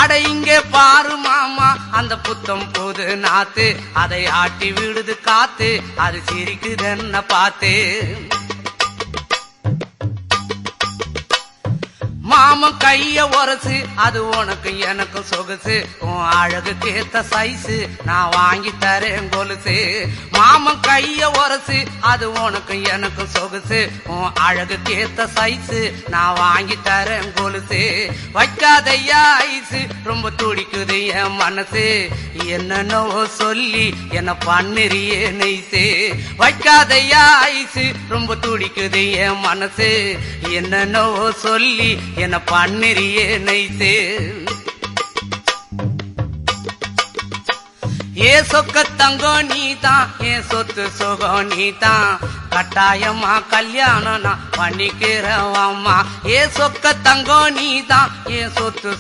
அட இங்கே பாரு மாமா அந்த புத்தம் புது நாத்து, அதை ஆட்டி விடுது காத்து, அது சிரிக்குதுன்ன பார்த்து. மாமன் கைய உரசு, அது உனக்கு எனக்கு சொகுசு, உன் அழகுக்கு ஏத்த சைஸு நான் வாங்கி தரேன் கொலுசு. மாமன் கைய உரசு, அது உனக்கு எனக்கு சொகுசு, உன் அழகுக்கு ஏத்த சைஸு நான் வாங்கி தரேன் கொலுசு. வைக்காதையா ஐசு, ரொம்ப துடிக்குது என் மனசு, என்னன்னோ சொல்லி என்ன பண்ணுறியே நெய்சு. வைக்காதையா ஐசு, ரொம்ப துடிக்குது என் மனசு, என்னன்னோ சொல்லி என்ன பண்ணுறியே நைசு. ஏ சொக்க தங்கம் நீதான், என் சொத்து சுகம் நீதான், கட்டாயமா கல்யாணம் நான் பண்ணிக்கிறவம்மா. ஏ சொக்க தங்கம் நீதான், என் சொத்து